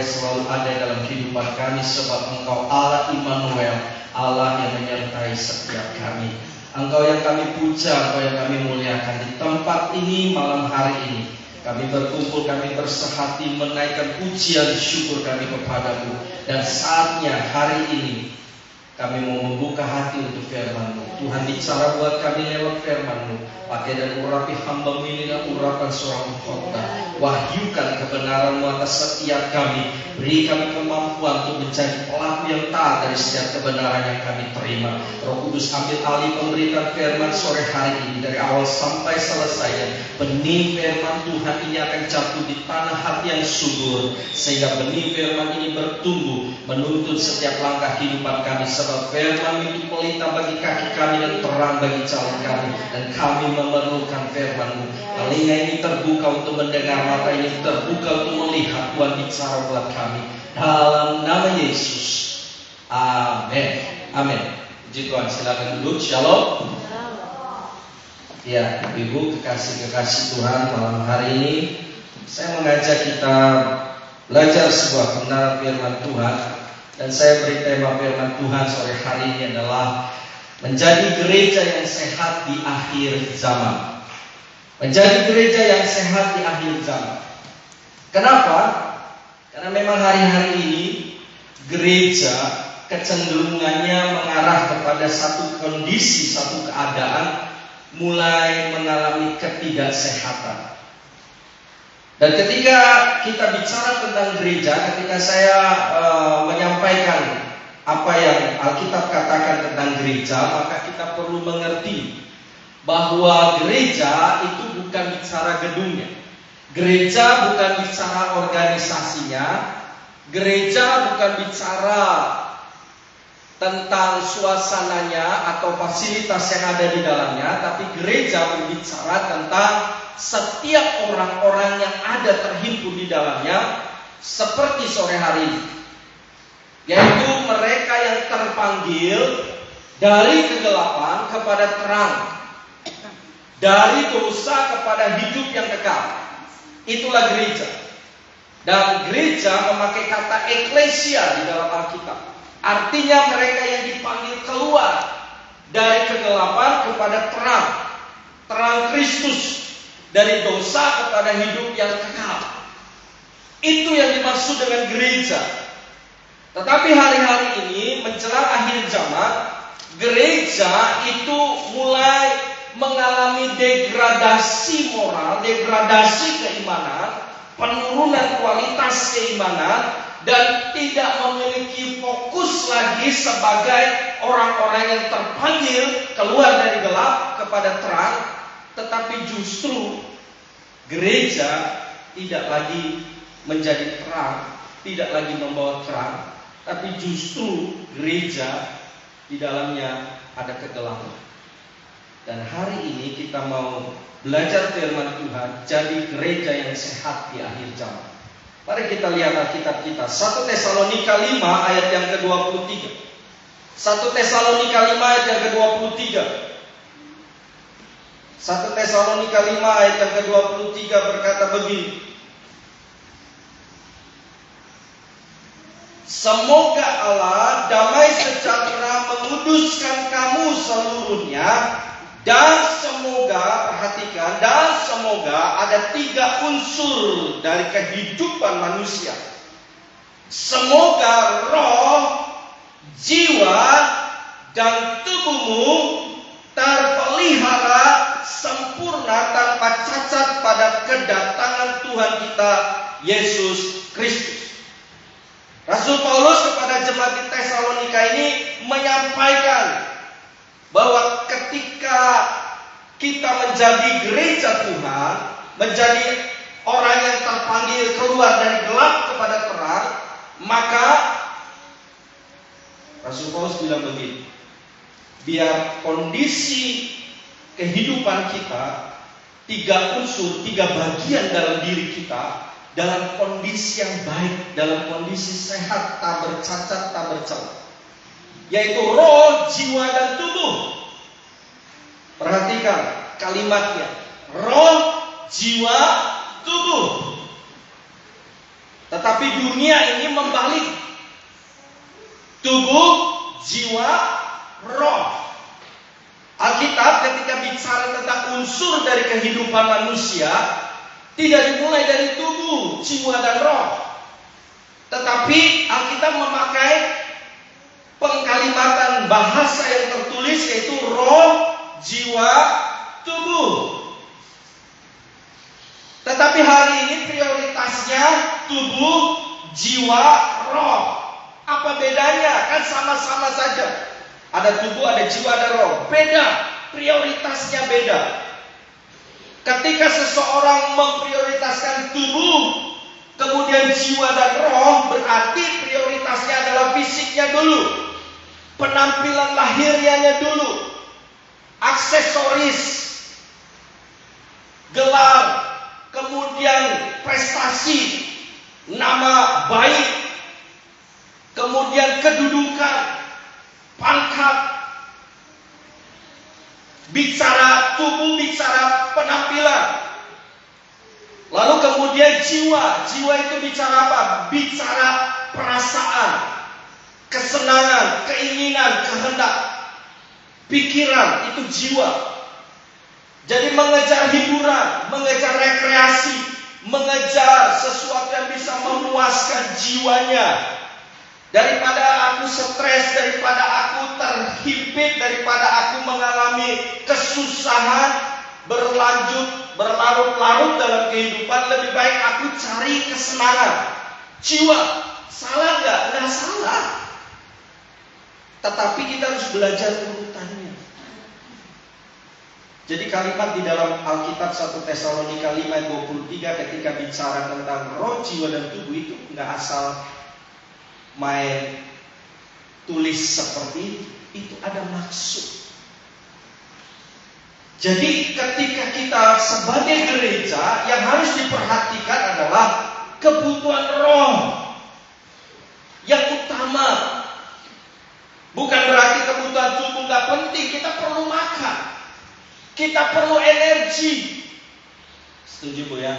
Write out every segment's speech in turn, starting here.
selalu ada dalam kehidupan kami, sebab Engkau Allah Immanuel, Allah yang menyertai setiap kami. Engkau yang kami puja, Engkau yang kami muliakan. Di tempat ini malam hari ini kami berkumpul, kami bersehati menaikkan pujian syukur kami kepadamu. Dan saatnya hari ini kami mau membuka hati untuk firman-Mu. Tuhan, bicara buat kami lewat firman-Mu. Pakai dan urapi hamba-Mu ini dengan urapan seorang khotbah. Wahyukan kebenaran-Mu atas setiap kami. Beri kami kemampuan untuk menjadi pelaku yang taat dari setiap kebenaran yang kami terima. Roh Kudus, ambil alih pemberitaan firman sore hari ini. Dari awal sampai selesai, benih firman Tuhan ini akan jatuh di tanah hati yang subur, sehingga benih firman ini bertumbuh, menuntun setiap langkah kehidupan kami. Sebab firman itu pelita bagi kaki kami dan terang bagi jalan kami. Dan kami memerlukan firman-Mu. Telinga ini terbuka untuk mendengar, mata ini terbuka untuk melihat. Tuhan, bicara buat kami dalam nama Yesus. Amin. Amin. Puji Tuhan, silakan duduk. Shalom. Ya, Ibu kekasih-kekasih Tuhan, malam hari ini saya mengajak kita belajar sebuah kebenaran firman Tuhan. Dan saya beri tema firman Tuhan sore hari ini adalah menjadi gereja yang sehat di akhir zaman. Menjadi gereja yang sehat di akhir zaman. Kenapa? Karena memang hari-hari ini gereja kecenderungannya mengarah kepada satu kondisi, satu keadaan mulai mengalami ketidaksehatan. Dan ketika kita bicara tentang gereja, ketika saya menyampaikan apa yang Alkitab katakan tentang gereja, maka kita perlu mengerti bahwa gereja itu bukan bicara gedungnya. Gereja bukan bicara organisasinya. Gereja bukan bicara tentang suasananya atau fasilitas yang ada di dalamnya, tapi gereja berbicara tentang setiap orang-orang yang ada terhimpun di dalamnya, seperti sore hari ini, yaitu mereka yang terpanggil dari kegelapan kepada terang, dari dosa kepada hidup yang kekal. Itulah gereja. Dan gereja memakai kata eklesia di dalam Alkitab. Artinya mereka yang dipanggil keluar dari kegelapan kepada terang, terang Kristus, dari dosa kepada hidup yang kekal. Itu yang dimaksud dengan gereja. Tetapi hari-hari ini menjelang akhir zaman, gereja itu mulai mengalami degradasi moral, degradasi keimanan, penurunan kualitas keimanan, dan tidak memiliki fokus lagi sebagai orang-orang yang terpanggil keluar dari gelap kepada terang. Tetapi justru gereja tidak lagi menjadi terang, tidak lagi membawa terang, tapi justru gereja di dalamnya ada kegelapan. Dan hari ini kita mau belajar firman Tuhan, jadi gereja yang sehat di akhir zaman. Mari kita lihat Alkitab kita, 1 Tesalonika 5 ayat yang ke-23. 1 Tesalonika 5 ayat yang ke-23. 1 Tesalonika 5 ayat yang ke-23 berkata begini: semoga Allah damai sejahtera menguduskan kamu seluruhnya, dan semoga, perhatikan, dan semoga ada 3 unsur dari kehidupan manusia. Semoga roh, jiwa, dan tubuhmu terpelihara sempurna tanpa cacat pada kedatangan Tuhan kita Yesus Kristus. Rasul Paulus kepada jemaat di Tesalonika ini menyampaikan bahwa ketika kita menjadi gereja Tuhan, menjadi orang yang terpanggil keluar dari gelap kepada terang, maka Rasul Paulus bilang begini: biar kondisi kehidupan kita, 3 unsur, 3 bagian dalam diri kita dalam kondisi yang baik, dalam kondisi sehat, tak bercacat, tak bercelah, yaitu roh, jiwa, dan tubuh. Perhatikan kalimatnya: roh, jiwa, tubuh. Tetapi dunia ini membalik. Tubuh, jiwa, roh. Alkitab ketika bicara tentang unsur dari kehidupan manusia, tidak dimulai dari tubuh, jiwa, dan roh. Tetapi Alkitab memakai pengkalimatan bahasa yang tertulis, yaitu roh, jiwa, tubuh. Tetapi hari ini prioritasnya tubuh, jiwa, roh. Apa bedanya? Kan sama-sama saja. Ada tubuh, ada jiwa, ada roh. Beda, prioritasnya beda. Ketika seseorang memprioritaskan tubuh, kemudian jiwa dan roh, berarti prioritasnya adalah fisiknya dulu, penampilan lahirianya dulu, aksesoris, gelar, kemudian prestasi, nama baik, kemudian kedudukan, pangkat. Bicara tubuh, bicara penampilan. Lalu kemudian jiwa. Jiwa itu bicara apa? Bicara perasaan, kesenangan, keinginan, kehendak, pikiran. Itu jiwa. Jadi mengejar hiburan, mengejar rekreasi, mengejar sesuatu yang bisa memuaskan jiwanya. Daripada aku stres, daripada aku terhimpit, daripada aku mengalami kesusahan, berlarut-larut dalam kehidupan, lebih baik aku cari kesenangan. Jiwa, salah nggak? Nggak salah. Tetapi kita harus belajar urutannya. Jadi kalimat di dalam Alkitab 1 Tesalonika 5 ayat 23 ketika bicara tentang roh, jiwa, dan tubuh itu nggak asal main tulis seperti itu, ada maksud. Jadi ketika kita sebagai gereja, yang harus diperhatikan adalah kebutuhan roh yang utama. Bukan berarti kebutuhan tubuh nggak penting. Kita perlu makan, kita perlu energi. Setuju Bu ya?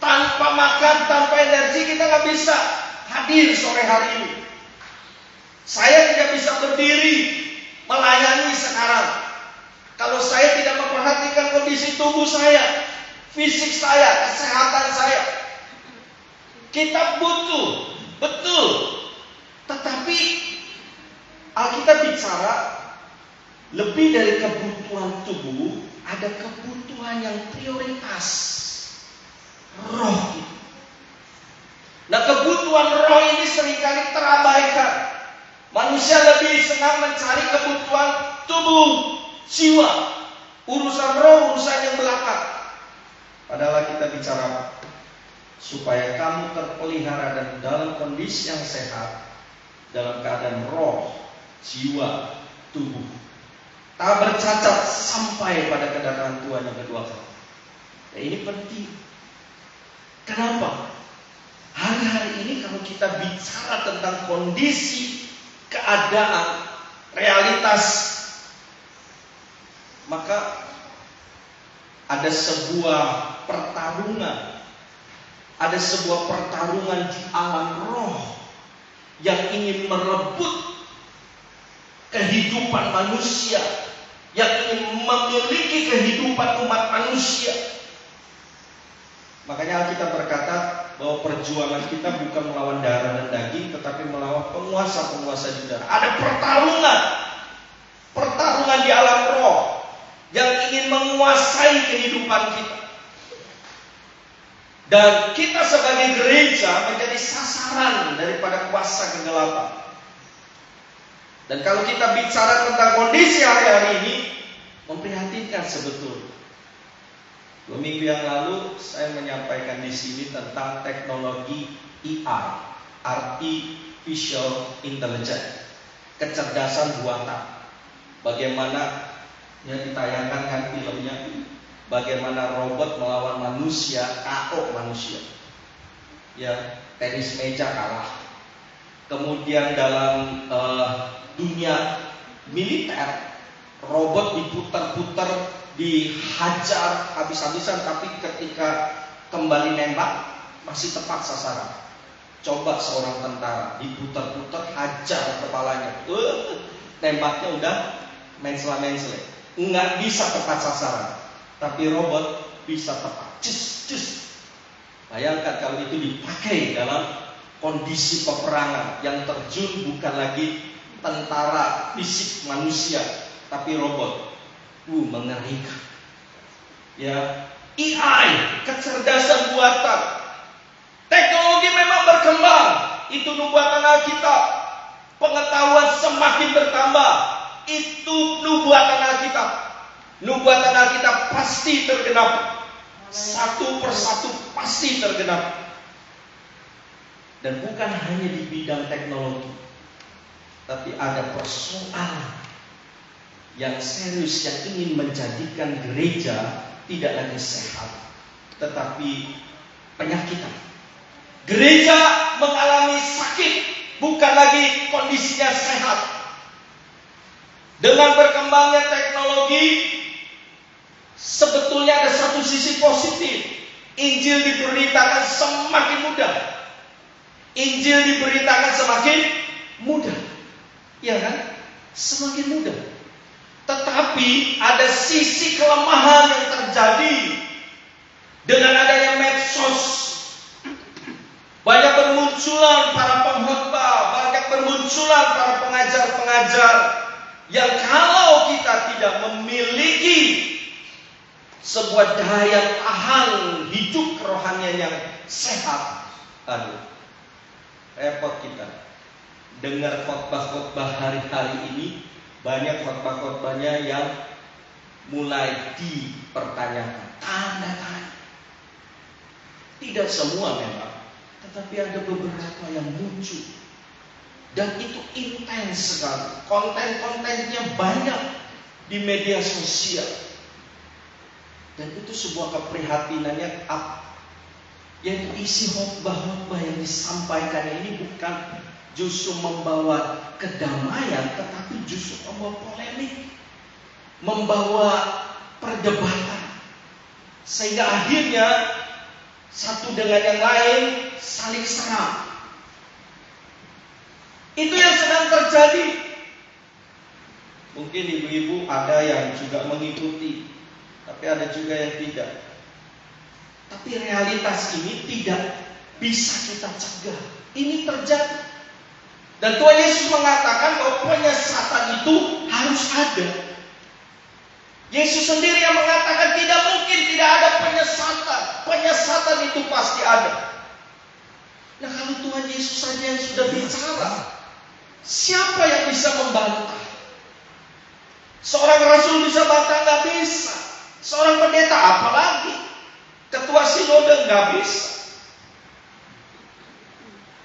Tanpa makan, tanpa energi kita nggak bisa hadir sore hari ini. Saya tidak bisa berdiri melayani sekarang kalau saya tidak memperhatikan kondisi tubuh saya, fisik saya, kesehatan saya. Kita butuh, betul. Tetapi Alkitab bicara lebih dari kebutuhan tubuh, ada kebutuhan yang prioritas, roh. Nah, kebutuhan roh ini seringkali terabaikan. Manusia lebih senang mencari kebutuhan tubuh, jiwa. Urusan roh, urusan yang belakang. Padahal kita bicara supaya kamu terpelihara dan dalam kondisi yang sehat, dalam keadaan roh, jiwa, tubuh, tak bercacat sampai pada kedatangan Tuhan yang kedua kali. Nah, ini penting. Kenapa? Hari-hari ini kalau kita bicara tentang kondisi, keadaan, realitas, maka ada sebuah pertarungan. Ada sebuah pertarungan di alam roh yang ingin merebut kehidupan manusia, yang ingin memiliki kehidupan umat manusia. Makanya Alkitab berkata bahwa perjuangan kita bukan melawan darah dan daging, tetapi melawan penguasa-penguasa di udara. Ada pertarungan di alam roh yang ingin menguasai kehidupan kita. Dan kita sebagai gereja menjadi sasaran daripada kuasa kegelapan. Dan kalau kita bicara tentang kondisi hari-hari ini, memprihatinkan sebetulnya. 2 minggu yang lalu saya menyampaikan di sini tentang teknologi AI, Artificial Intelligence, kecerdasan buatan. Bagaimana yang ditayangkan kan filmnya, bagaimana robot melawan manusia, KO manusia. Ya, tenis meja kalah. Kemudian dalam dunia militer, robot diputar-putar, dihajar habis-habisan, tapi ketika kembali nembak masih tepat sasaran. Coba seorang tentara diputar-putar, hajar kepalanya, tembaknya udah mensela-mensele, nggak bisa tepat sasaran. Tapi robot bisa tepat, cus. Bayangkan kalau itu dipakai dalam kondisi peperangan yang terjun bukan lagi tentara fisik manusia, tapi robot. Mengerikan. Ya, AI, kecerdasan buatan. Teknologi memang berkembang. Itu nubuatan Alkitab. Pengetahuan semakin bertambah. Itu nubuatan Alkitab. Nubuatan Alkitab pasti tergenap. Satu persatu pasti tergenap. Dan bukan hanya di bidang teknologi, tapi ada persoalan yang serius yang ingin menjadikan gereja tidak lagi sehat, tetapi penyakitan. Gereja mengalami sakit, bukan lagi kondisinya sehat. Dengan berkembangnya teknologi, sebetulnya ada satu sisi positif. Injil diberitakan semakin mudah. Injil diberitakan semakin mudah. Ya kan? Semakin mudah. Tetapi ada sisi kelemahan yang terjadi dengan adanya medsos. Banyak bermunculan para pengkhotbah, banyak bermunculan para pengajar-pengajar yang kalau kita tidak memiliki sebuah daya tahan hidup kerohanian yang sehat, repot kita. Dengar khotbah-khotbah hari-hari ini, banyak khotbah-khotbahnya yang mulai dipertanyakan, tanda tanya. Tidak semua memang, tetapi ada beberapa yang muncul. Dan itu intens sekali. Konten-kontennya banyak di media sosial. Dan itu sebuah keprihatinannya yaitu isi khotbah-khotbah yang disampaikan ini bukan justru membawa kedamaian, tetapi justru membawa polemik, membawa perdebatan, sehingga akhirnya satu dengan yang lain saling serang. Itu yang sedang terjadi. Mungkin ibu-ibu ada yang juga mengikuti, tapi ada juga yang tidak. Tapi realitas ini tidak bisa kita cegah. Ini terjadi. Dan Tuhan Yesus mengatakan bahwa penyesatan itu harus ada. Yesus sendiri yang mengatakan tidak mungkin tidak ada penyesatan. Penyesatan itu pasti ada. Nah, kalau Tuhan Yesus saja yang sudah bicara, siapa yang bisa membantah? Seorang rasul bisa bantah? Nggak bisa. Seorang pendeta apalagi? Ketua sinode nggak bisa.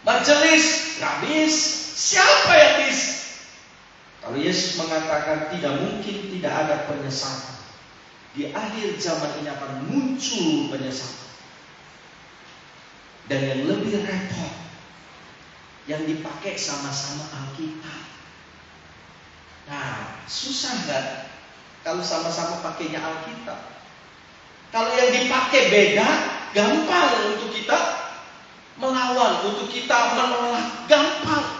Majelis nggak bisa. Siapa yang bisa? Kalau Yesus mengatakan tidak mungkin tidak ada penyesatan, di akhir zaman ini akan muncul penyesatan. Dan yang lebih repot, yang dipakai sama-sama Alkitab. Nah, susah nggak kalau sama-sama pakainya Alkitab? Kalau yang dipakai beda, gampang untuk kita melawan, untuk kita menolak, gampang.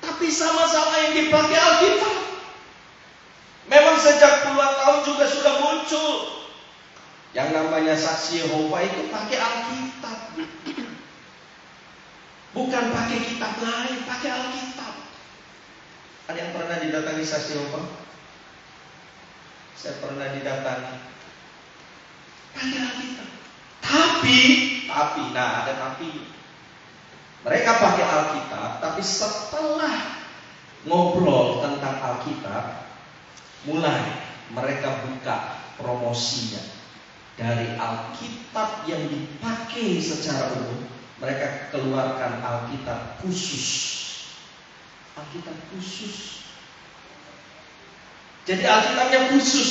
Tapi sama-sama yang dipakai Alkitab. Memang sejak puluhan tahun juga sudah muncul yang namanya saksi Yehova itu pakai Alkitab. Bukan pakai kitab lain, pakai Alkitab. Ada yang pernah didatangi saksi Yehova? Saya pernah didatangi. Pakai Alkitab. Tapi, nah ada tapi. Mereka pakai Alkitab, tapi setelah ngobrol tentang Alkitab, mulai mereka buka promosinya. Dari Alkitab yang dipakai secara umum, mereka keluarkan Alkitab khusus. Alkitab khusus. Jadi Alkitabnya khusus.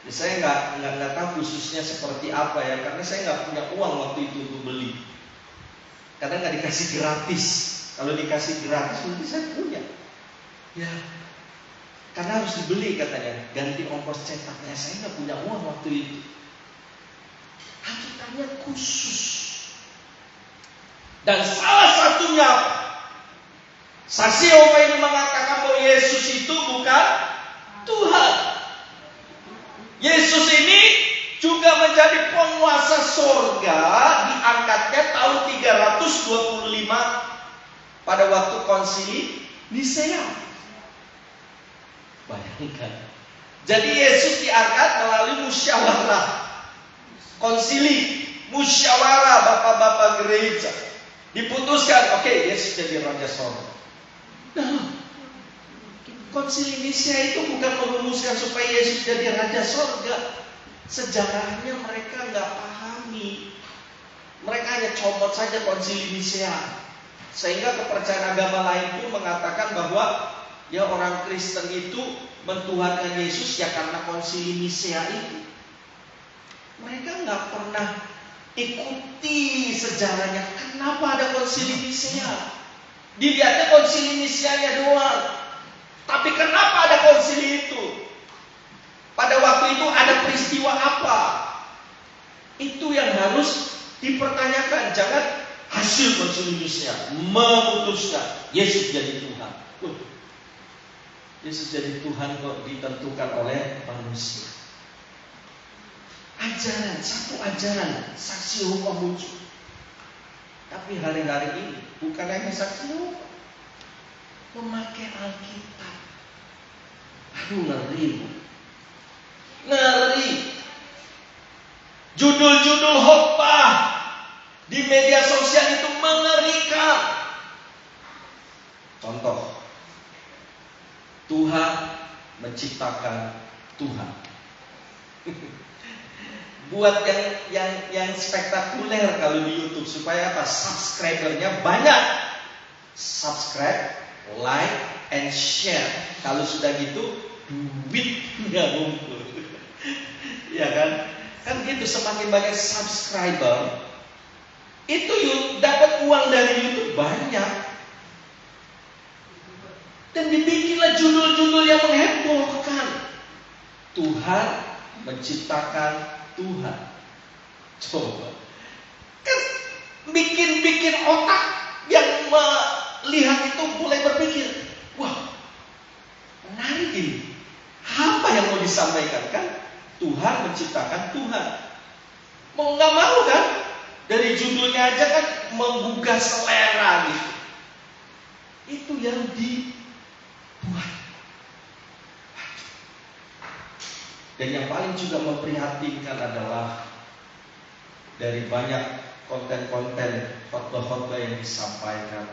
Ya, saya nggak tahu khususnya seperti apa ya, karena saya nggak punya uang waktu itu untuk beli. Kadang nggak dikasih gratis. Kalau dikasih gratis nanti saya punya. Ya, karena harus dibeli katanya, ganti ongkos cetaknya. Saya nggak punya uang waktu itu. Alkitabnya khusus. Dan salah satunya, saksi Yehova ini mengatakan bahwa Yesus itu bukan Tuhan. Yesus ini juga menjadi penguasa sorga, diangkatnya tahun 325 pada waktu konsili Nisea. Bayangkan. Jadi Yesus diangkat melalui musyawarah konsili, musyawarah bapak-bapak gereja. Diputuskan, oke, Yesus jadi Raja Sorga. Nah, konsili Nisea itu bukan merumuskan supaya Yesus jadi Raja Sorga. Sejarahnya mereka nggak pahami. Mereka hanya comot saja konsili Nisea. Sehingga kepercayaan agama lain pun mengatakan bahwa ya orang Kristen itu mentuhankan Yesus ya karena konsili Nisea itu. Mereka nggak pernah ikuti sejarahnya. Kenapa ada konsili Nisea? Dilihatnya konsili Niseanya doang. Tapi kenapa ada konsili itu? Pada waktu itu ada peristiwa apa? Itu yang harus dipertanyakan. Jangan hasil konsili Nisea memutuskan Yesus jadi Tuhan. Yesus jadi Tuhan kok ditentukan oleh manusia. Ajaran, satu ajaran saksi Yehova muncul. Tapi hari-hari ini bukan hanya saksi Yehova, memakai Alkitab. Aduh, ngeri. Ngeri. Judul-judul khotbah di media sosial itu mengerikan. Contoh, Tuhan menciptakan Tuhan. Buat yang spektakuler kalau di YouTube supaya apa? Subscribernya banyak. Subscribe, like, and share. Kalau sudah gitu, duitnya ngumpul. Ya kan? Kan gitu, semakin banyak subscriber, itu dapat uang dari YouTube banyak. Dan dibikinlah judul-judul yang menghebohkan. Tuhan menciptakan Tuhan. Coba. Kan bikin otak yang melihat itu mulai berpikir, wah, menarik ini. Apa yang mau disampaikan kan? Tuhan menciptakan Tuhan. Mau nggak mau kan? Dari judulnya aja kan menggugah selera gitu. Itu yang dibuat. Dan yang paling juga memprihatinkan adalah dari banyak konten-konten khotbah-khotbah yang disampaikan,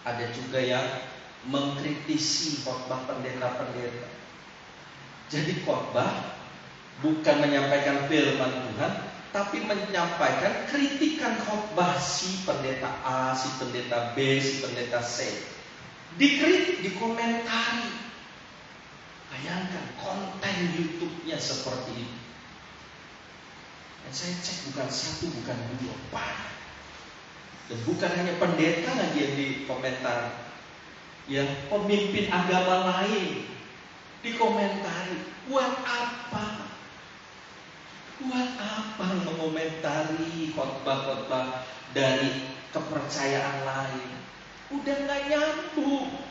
ada juga yang mengkritisi khotbah pendeta-pendeta. Jadi khotbah bukan menyampaikan firman Tuhan, tapi menyampaikan kritikan khotbah si pendeta A, si pendeta B, si pendeta C. Dikritik, dikomentari. Bayangkan konten YouTube-nya seperti ini. Dan saya cek bukan satu, bukan dua, banyak. Dan bukan hanya pendeta lagi yang dikomentari. Ya, pemimpin agama lain dikomentari. Buat apa? Buat apa mengomentari khotbah-khotbah dari kepercayaan lain? Udah gak nyambung.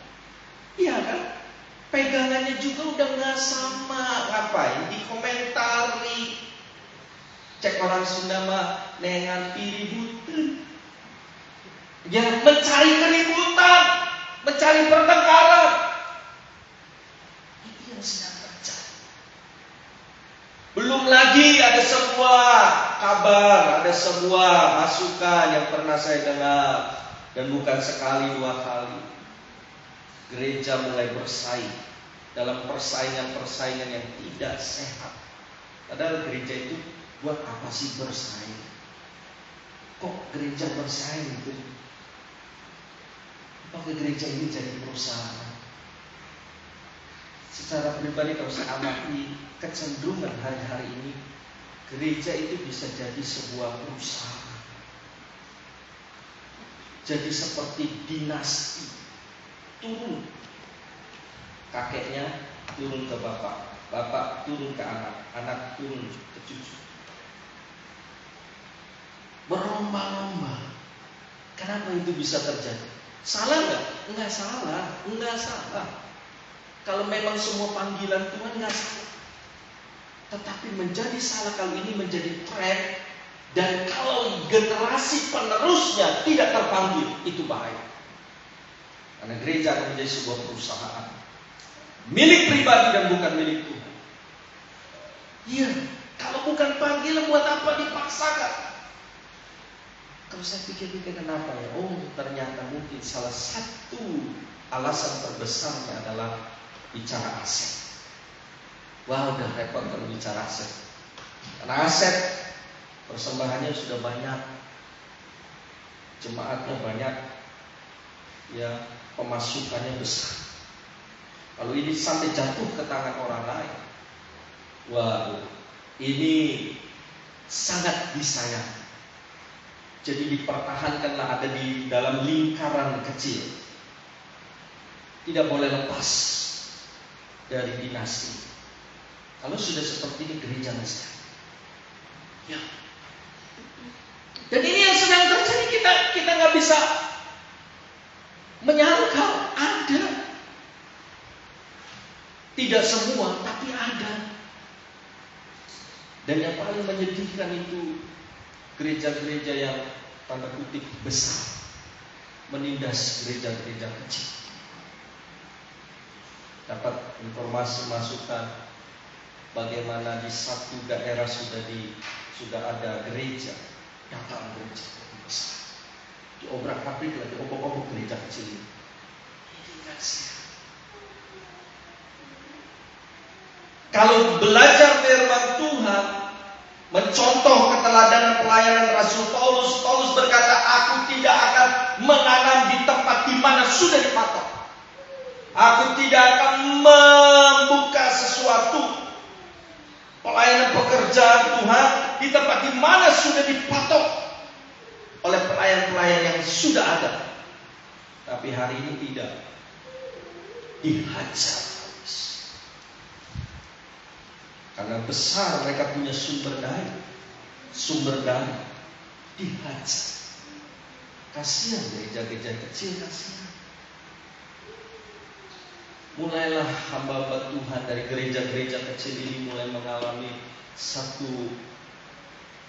Iya kan? Pegangannya juga udah gak sama. Ngapain dikomentari? Cek orang Sunda mah nengan piributan. Ya, mencari keributan, mencari pertengkaran. Itu yang sedang terjadi. Belum lagi ada sebuah kabar, ada sebuah masukan yang pernah saya dengar, dan bukan sekali dua kali. Gereja mulai bersaing dalam persaingan-persaingan yang tidak sehat. Padahal gereja itu buat apa sih bersaing? Kok gereja bersaing itu? Apakah gereja ini jadi perusahaan? Secara pribadi kalau saya amati kecenderungan hari-hari ini, gereja itu bisa jadi sebuah perusahaan. Jadi seperti dinasti. Turun, kakeknya turun ke bapak, bapak turun ke anak, turun ke cucu. Berlomba-lomba Kenapa itu bisa terjadi? Salah nggak? Nggak salah, nggak salah. Kalau memang semua panggilan Tuhan nggak salah. Tetapi menjadi salah kalau ini menjadi tren, dan kalau generasi penerusnya tidak terpanggil, itu bahaya. Karena gereja akan menjadi sebuah perusahaan milik pribadi dan bukan milik Tuhan. Iya, kalau bukan panggilan buat apa dipaksakan? Kalau saya pikir-pikir kenapa ya? Oh, ternyata mungkin salah satu alasan terbesarnya adalah bicara aset. Wah, udah repot kalau bicara aset. Karena aset persembahannya sudah banyak, jemaatnya banyak, ya pemasukannya besar. Kalau ini sampai jatuh ke tangan orang lain, wah, ini sangat disayang. Jadi dipertahankanlah, ada di dalam lingkaran kecil. Tidak boleh lepas dari dinasti. Kalau sudah seperti ini gereja mesra. Ya. Dan ini yang sedang terjadi, kita nggak bisa menyangkal ada. Tidak semua, tapi ada. Dan yang paling menyedihkan itu gereja-gereja yang tanda kutip besar menindas gereja-gereja kecil. Dapat informasi masukan bagaimana di satu daerah sudah ada gereja, datang gereja lebih besar, diobrak-abrik lagi, obok-obok gereja kecil ini. Ini kasihan. Kalau belajar firman Tuhan, mencontoh keteladanan pelayanan Rasul Paulus, Paulus berkata, aku tidak akan menanam di tempat di mana sudah dipatok. Aku tidak akan membuka sesuatu pelayanan pekerjaan Tuhan di tempat di mana sudah dipatok oleh pelayan-pelayan yang sudah ada. Tapi hari ini tidak, dihajar habis. Karena besar mereka punya sumber daya, dihajar. Kasihan gereja-gereja kecil, kasihan. Mulailah hamba-hamba Tuhan dari gereja-gereja kecil ini mulai mengalami satu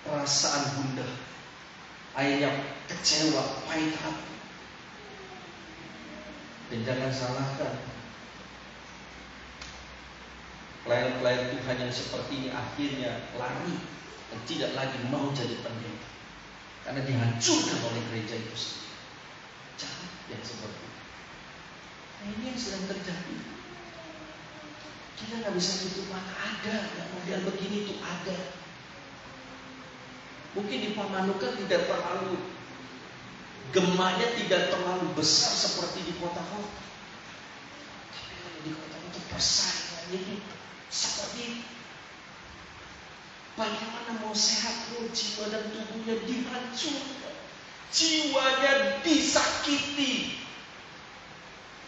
perasaan gundah, akhirnya kecewa, pahit hati. Dan jangan salahkan pelayan-pelayan Tuhan yang seperti ini akhirnya lari dan tidak lagi mau jadi pendeta karena dihancurkan oleh gereja itu sendiri. Jangan yang seperti itu. Nah, ini yang sedang terjadi. Kita nggak bisa tutup mata, ada yang model begini tuh ada. Mungkin di Pamanukan tidak terlalu, gemanya tidak terlalu besar seperti di kota-kota. Tapi kalau di kota-kota persaingannya ini seperti itu. Bagaimana mau sehat loh, jiwa dan tubuhnya dihancurkan, jiwanya disakiti,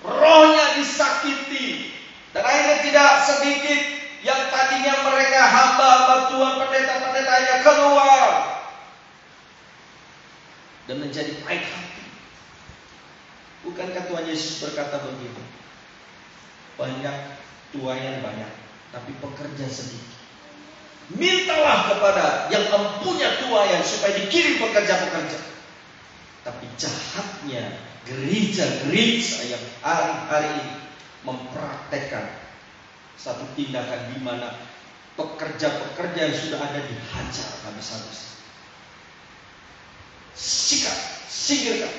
rohnya disakiti. Dan akhirnya tidak sedikit yang tadinya mereka hamba-hamba Tuhan, pendeta-pendetanya keluar dan menjadi pahit hati. Bukankah Tuhan Yesus berkata begitu? Banyak tuayan banyak, tapi pekerja sedikit. Mintalah kepada yang mempunyai tuayan supaya dikirim pekerja-pekerja. Tapi jahatnya gereja-gereja yang hari-hari ini mempraktekkan satu tindakan di mana pekerja-pekerja yang sudah ada dihajar habis-habis. Sikat, singkirkan.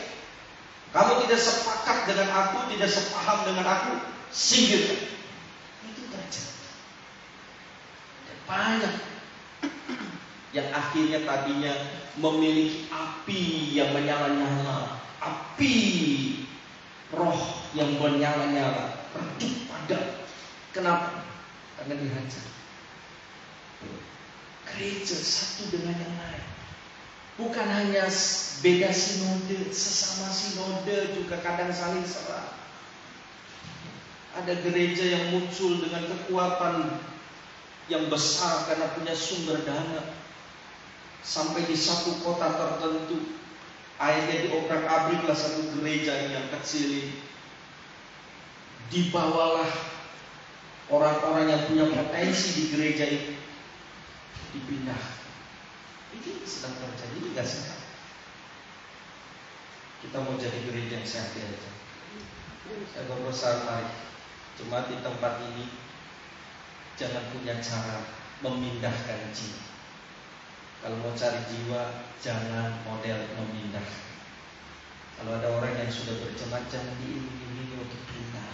Kamu tidak sepakat dengan aku, tidak sepaham dengan aku, singkirkan. Itu terjadi. Dan banyak yang akhirnya tadinya memiliki api yang menyala-nyala, api roh yang menyala-nyala, redup padam. Kenapa? Karena dihajar. Gereja satu dengan yang lain. Bukan hanya beda sinode, sesama sinode juga kadang saling serang. Ada gereja yang muncul dengan kekuatan yang besar karena punya sumber dana. Sampai di satu kota tertentu Akhirnya diobrak-abriklah satu gereja yang kecil ini. Dibawalah orang-orang yang punya potensi di gereja itu, dipindah. Ini sedang terjadi, ini gak sehat. Kita mau jadi gereja yang sehat aja. Saya berusaha, mari jemaat di tempat ini jangan punya cara memindahkan jiwa. Kalau mau cari jiwa, jangan model memindah. Kalau ada orang yang sudah berjemaat, jangan diiming-imingi untuk pindah.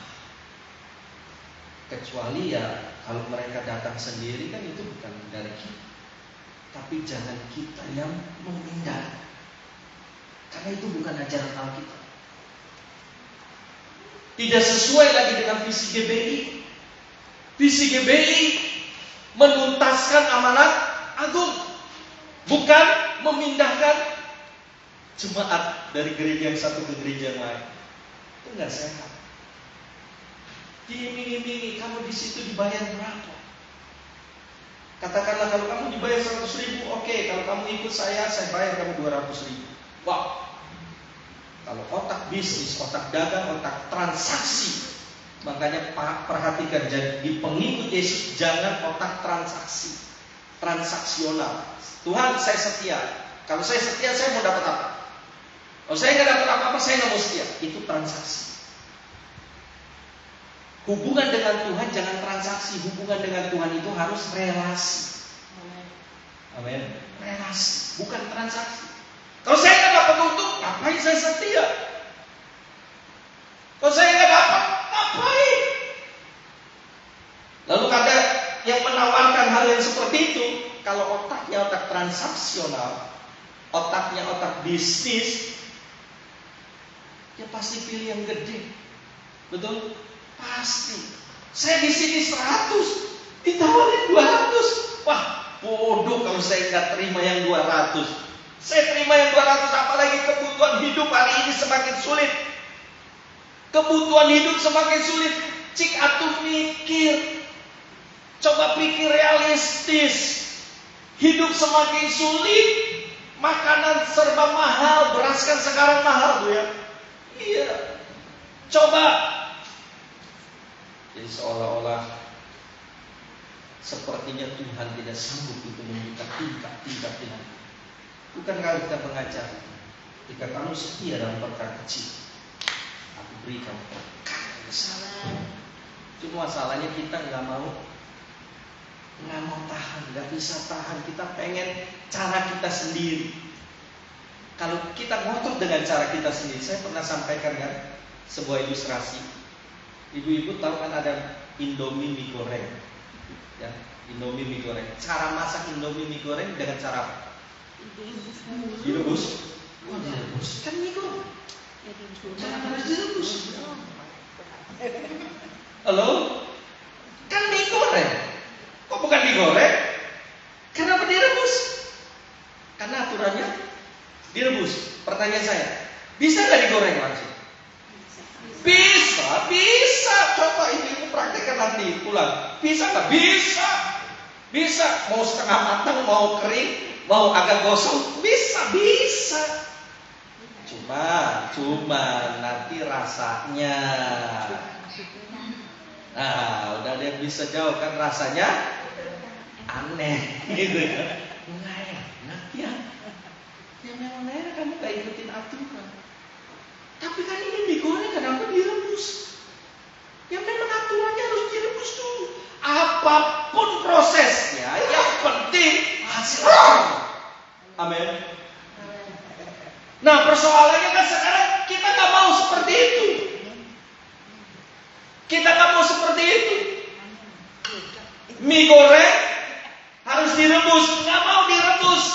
Kecuali ya kalau mereka datang sendiri, kan itu bukan dari kita. Tapi jangan kita yang memindah, karena itu bukan ajaran Alkitab. Tidak sesuai lagi dengan visi GBI. Visi GBI menuntaskan amanat agung, bukan memindahkan jemaat dari gereja yang satu ke gereja yang lain. Itu nggak sehat. Diiming-imingi, kamu di situ dibayar berapa? Katakanlah kalau kamu dibayar 100.000, oke. Kalau kamu ikut saya bayar kamu 200.000. Wow. Kalau otak bisnis, otak dagang, otak transaksi, makanya perhatikan, jadi pengikut Yesus jangan otak transaksi, transaksional. Tuhan, saya setia. Kalau saya setia, saya mau dapat apa? Kalau saya nggak dapat apa-apa, saya nggak mau setia. Itu transaksi. Hubungan dengan Tuhan jangan transaksi. Hubungan dengan Tuhan itu harus relasi. Amin. Relasi, bukan transaksi. Kalau saya nggak dapat untung, ngapain saya setia? Kalau saya nggak dapat, ngapain? Lalu ada yang menawarkan hal yang seperti itu. Kalau otaknya otak transaksional, otaknya otak bisnis, ya pasti pilih yang gede. Betul? Pasti. Saya di sini 100, ditawarin 200. Wah, bodoh kalau saya nggak terima yang 200. Saya terima yang 200, apalagi kebutuhan hidup hari ini semakin sulit. Kebutuhan hidup semakin sulit. Cik atuh mikir. Coba pikir realistis. Hidup semakin sulit. Makanan serba mahal. Beras kan sekarang mahal, Bu ya. Iya. Coba. Jadi seolah-olah sepertinya Tuhan tidak sanggup untuk meminta tingkat-tingkat dengan. Bukankah kita mengajar, jika kamu setia dalam perkara kecil, aku berikan perkara besar. Cuma masalahnya kita nggak mau tahan, nggak bisa tahan. Kita pengen cara kita sendiri. Kalau kita ngotot dengan cara kita sendiri, saya pernah sampaikan kan sebuah ilustrasi. Ibu-ibu tahu kan ada Indomie mie goreng, ya, Indomie mie goreng. Cara masak Indomie mie goreng dengan cara apa? Direbus. Oh, direbus. Kan mie goreng. Jangan harus direbus. Halo? Kan mie goreng. Kok bukan digoreng? Kenapa direbus? Karena aturannya direbus. Pertanyaan saya, bisa nggak digoreng langsung? Bisa. Coba ibu praktekkan nanti pulang. Bisa nggak? Bisa. Mau setengah matang, mau kering, mau agak gosong, bisa. Cuma nanti rasanya. Nah, udah ada yang bisa jawab kan, rasanya aneh gitu ya. Nggak enak ya. Yang memang enak kamu gak ikutin aturan. Tapi kan ini digoreng, kenapa direbus? Yang memang aturannya harus direbus dulu. Apapun prosesnya, yang penting hasilnya. Amin. Nah, persoalannya kan sekarang kita gak mau seperti itu. Mie goreng harus direbus, gak mau direbus.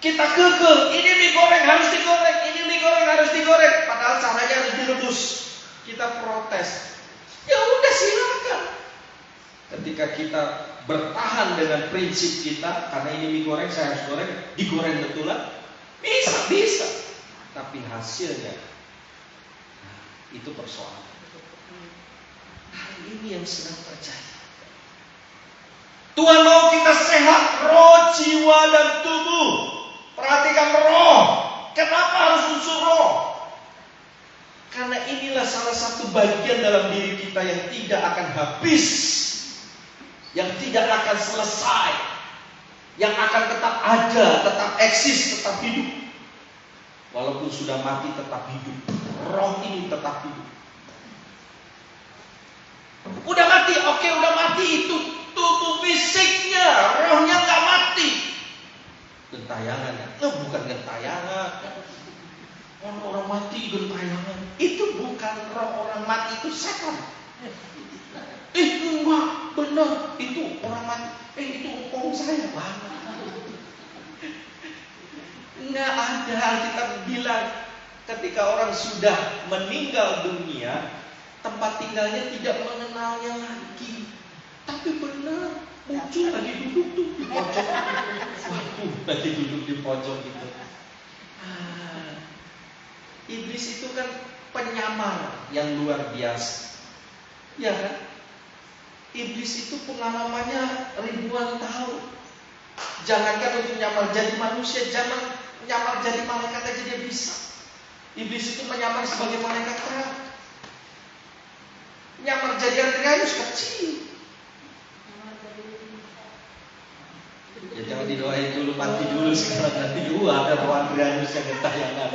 Kita kekeh, ini mie goreng harus digoreng, ini mie goreng harus digoreng, padahal caranya harus direbus. Kita protes. Ya udah, silakan. Ketika kita bertahan dengan prinsip kita, karena ini mie goreng saya harus goreng, digoreng betulan, bisa. Tapi hasilnya, nah, itu persoalan. Hal ini yang sedang terjadi. Tuhan mau kita sehat, roh, jiwa, dan tubuh. Perhatikan roh. Kenapa harus unsur roh? Karena inilah salah satu bagian dalam diri kita yang tidak akan habis, yang tidak akan selesai, yang akan tetap ada, tetap eksis, tetap hidup. Walaupun sudah mati tetap hidup. Roh ini tetap hidup. Udah mati, oke, udah mati, itu tubuh fisiknya, rohnya nggak mati. Gentayangan, bukan gentayangan. Orang mati gentayangan, itu bukan roh orang mati, itu setan. Enggak, benar, itu orang mati. Itu om saya, Pak. Enggak ada. Alkitab bilang ketika orang sudah meninggal dunia, tempat tinggalnya tidak mengenalnya lagi. Tapi benar, muncul lagi duduk tuh di pojok. Waduh, lagi duduk di pojok gitu. Iblis itu kan penyamar yang luar biasa. Ya kan? Iblis itu pengalamannya ribuan tahun. Jangankan untuk nyamar jadi manusia, jangan nyamar jadi malaikat aja dia bisa. Iblis itu menyamar sebagai malaikat terang. Nyamar jadi Andreas kecil. Ya jangan didoain dulu, mati dulu sekarang, nanti ada roh Andreas yang gentayangan.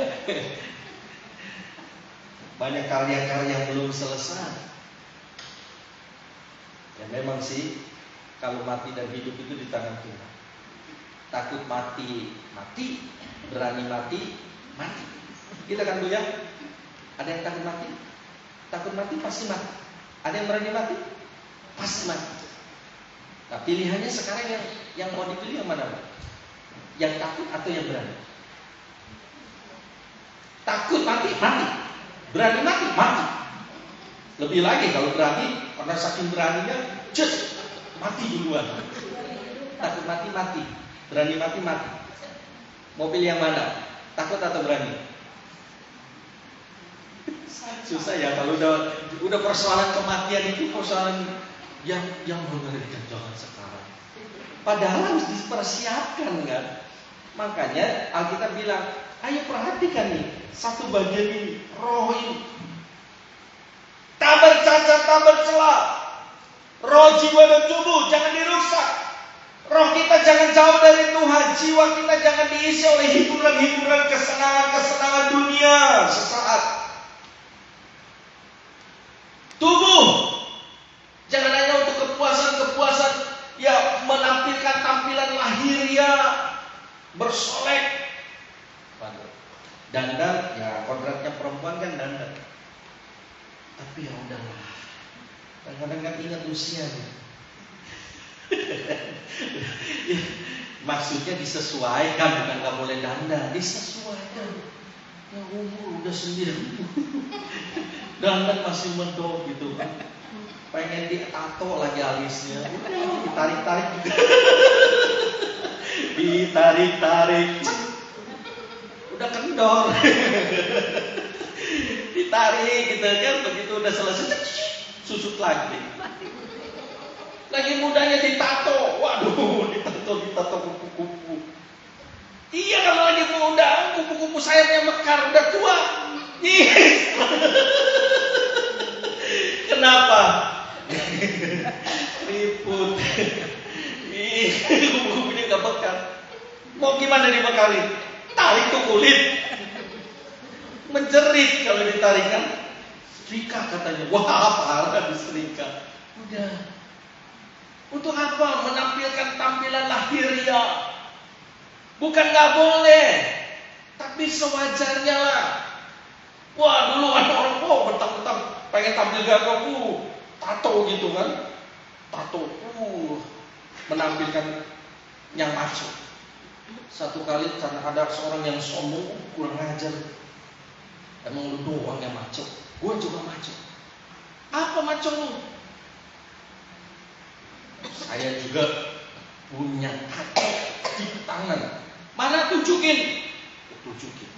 Banyak karya-karya yang belum selesai. Ya memang sih, kalau mati dan hidup itu di tangan Tuhan. Takut mati, mati. Berani mati, mati. Kita kan Bu ya? Ada yang takut mati? Takut mati pasti mati. Ada yang berani mati? Pasti mati. Nah pilihannya sekarang yang mau dipilih yang mana? Yang takut atau yang berani? Takut mati, mati. Berani mati, mati. Lebih lagi kalau berani, karena saking beraninya, just mati duluan. Takut mati, mati. Berani mati, mati. Mau pilih yang mana? Takut atau berani? Susah ya kalau udah persoalan kematian itu persoalan yang mengerikan jangan sekarang. Padahal harus dipersiapkan kan. Makanya Alkitab bilang, ayo perhatikan nih satu bagian ini, roh ini. Tak bercacat, tak bercela. Roh, jiwa dan tubuh jangan dirusak. Roh kita jangan jauh dari Tuhan. Jiwa kita jangan diisi oleh hiburan-hiburan, kesenangan-kesenangan dunia sesaat. Tubuh jangan hanya untuk kepuasan-kepuasan, ya menampilkan tampilan lahiriah, bersolek. Dandan, ya kodratnya perempuan kan dandan. Tapi ya udahlah. Kadang-kadang nggak ingat usianya. Maksudnya disesuaikan, bukan nggak boleh dandan, disesuaikan. Ya umur udah 90, dandan masih mendok gitu kan. Pengen ditato lagi alisnya, ditarik-tarik juga. Ditarik-tarik, udah kendor. Ditarik gitu kan, begitu udah selesai susut lagi. Lagi mudanya ditato, waduh, ditato kupu-kupu. Iya kalau lagi muda, kupu-kupu sayapnya mekar, udah tua. Kenapa? Ribut. Kupu-kupunya gak mekar. Mau gimana dibekarin? Tarik tuh kulit. Menjerit kalau ditarik kan. Setrika katanya. Wah, parah disetrika. Udah. Untuk apa? Menampilkan tampilan lahiriah. Bukan gak boleh, tapi sewajarnya lah. Wah dulu ada orang bentang-bentang pengen tampil gagah, tato gitu kan. Tato, menampilkan yang maco. Satu kali karena ada seorang yang sombong, kurang ajar. Emang lu doang yang maco, gue juga maco. Apa maco lu? Saya juga punya tato di tangan. Mana tunjukin? Tunjukin.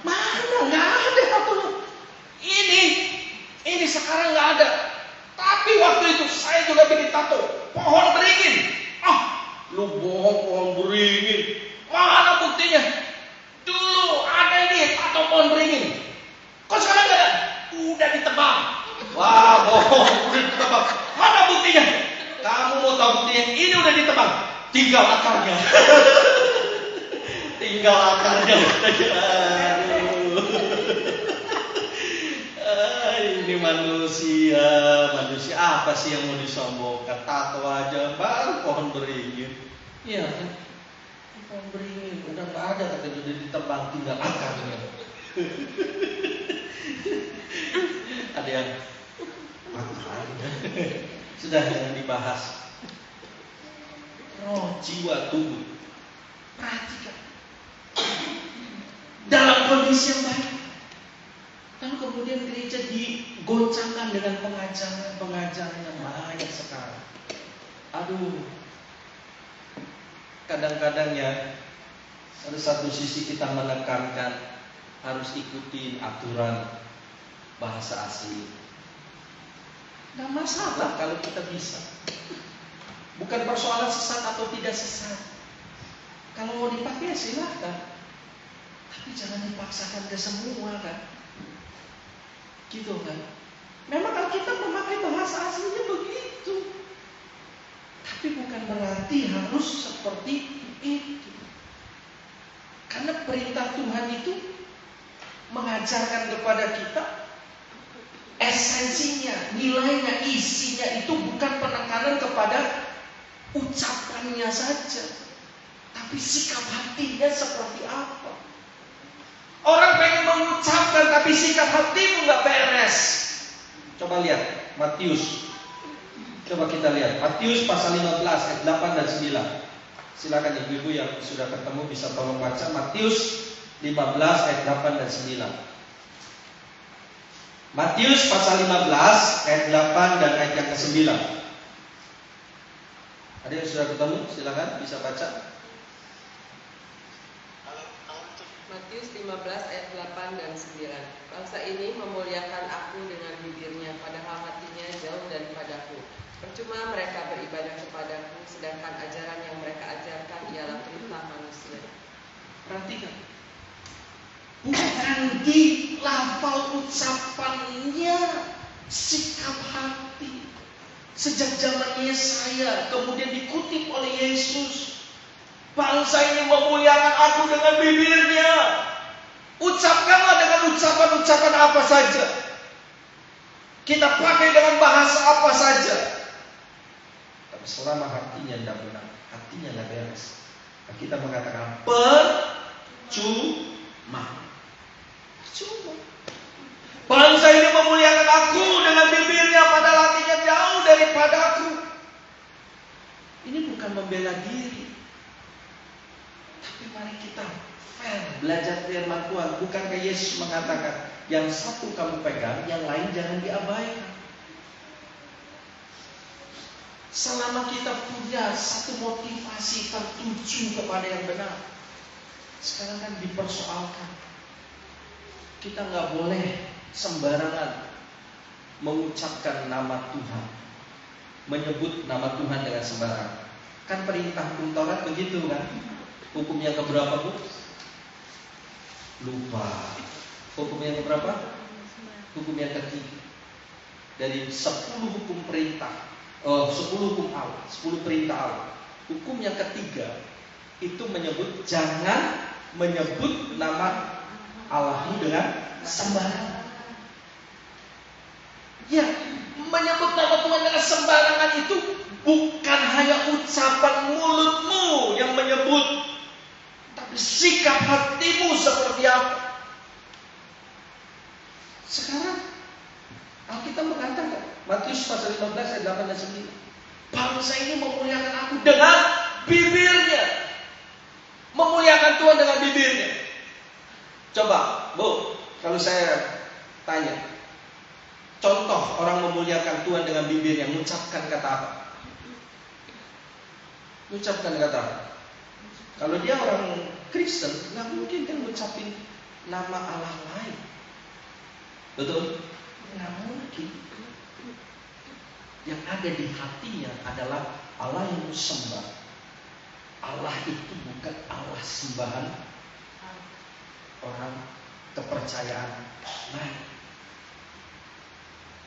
Mana? Nggak ada tato. Ini sekarang nggak ada. Tapi waktu itu saya juga bikin tato. Pohon beringin. Lu bohong pohon beringin. Mana buktinya? Dulu udah ditebang. Wah, bohong, udah ditebang. Mana buktinya? Kamu mau tahu buktinya? Ini udah ditebang. Tinggal akarnya. Tinggal akarnya. Aduh. Ini manusia apa sih yang mau disombongkan? Tato aja, baru pohon beringin. Iya kan? Pohon beringin udah nggak ada, katanya udah ditebang, tinggal akarnya. Ada yang sudah jangan dibahas. Roh, jiwa, tubuh. Perhatikan. Dalam kondisi yang baik. Lalu kemudian gereja digoncangkan dengan pengajaran yang banyak sekarang. Aduh. Kadang-kadang ya, ada satu sisi kita menekankan harus ikutin aturan bahasa asing. Nggak masalah kalau kita bisa. Bukan persoalan sesat atau tidak sesat. Kalau mau dipakai silahkan. Tapi jangan dipaksakan ke semua kan. Gitu kan. Memang Alkitab memakai bahasa aslinya begitu. Tapi bukan berarti harus seperti itu. Karena perintah Tuhan itu mengajarkan kepada kita esensinya, nilainya, isinya itu bukan penekanan kepada ucapannya saja, tapi sikap hatinya seperti apa. Orang pengen mengucapkan tapi sikap hatimu nggak beres. Coba lihat Matius. Coba kita lihat Matius pasal 15 ayat 8 dan 9. Silakan ibu-ibu yang sudah ketemu bisa tolong baca Matius 15 ayat 8 dan 9. Matius pasal 15 ayat 8 dan ayat yang ke-9. Ada yang sudah ketemu? Silakan bisa baca. Matius 15 ayat 8 dan 9. Bangsa ini memuliakan aku dengan bibirnya, padahal hatinya jauh daripadaku. Percuma mereka beribadah kepadaku, sedangkan ajaran yang mereka ajarkan ialah perintah manusia. Perhatikan. Bukan di lafal ucapannya, sikap hati. Sejak zaman Yesaya, kemudian dikutip oleh Yesus. Bangsa ini memuliakan aku dengan bibirnya. Ucapkanlah dengan ucapan-ucapan apa saja. Kita pakai dengan bahasa apa saja. Tapi selama hatinya tidak benar, hatinya tidak beres, kita mengatakan percuma. Bangsa ini memuliakan aku dengan bibirnya, padahal hatinya jauh daripadaku. Ini bukan membela diri. Tapi mari kita fair belajar firman Tuhan. Bukankah Yesus mengatakan yang satu kamu pegang, yang lain jangan diabaikan. Selama kita punya satu motivasi tertuju kepada yang benar, sekarang kan dipersoalkan. Kita nggak boleh sembarangan mengucapkan nama Tuhan, menyebut nama Tuhan dengan sembarangan. Kan perintah hukum Taurat begitu kan? Hukum yang keberapa, Bu? Lupa. Hukum yang keberapa? Hukum yang ketiga. Dari 10 hukum perintah, 10 hukum Allah, 10 perintah Allah. Hukum yang ketiga itu menyebut jangan menyebut nama Allahmu dengan sembarangan. Ya, menyebut nama Tuhan dengan sembarangan itu bukan hanya ucapan mulutmu yang menyebut, tapi sikap hatimu seperti apa. Sekarang Alkitab mengatakan Matius pasal 15 ayat 8 dan 9. Bangsa ini memuliakan aku dengan bibirnya. Memuliakan Tuhan dengan bibirnya. Coba, Bu, kalau saya tanya, contoh orang memuliakan Tuhan dengan bibirnya, mengucapkan kata apa? Mengucapkan kata apa? Kalau dia orang Kristen, nggak mungkin kan mengucapin nama Allah lain. Betul? Nggak mungkin. Yang ada di hatinya adalah Allah yang sembah. Allah itu bukan Allah sembahan orang kepercayaan lain.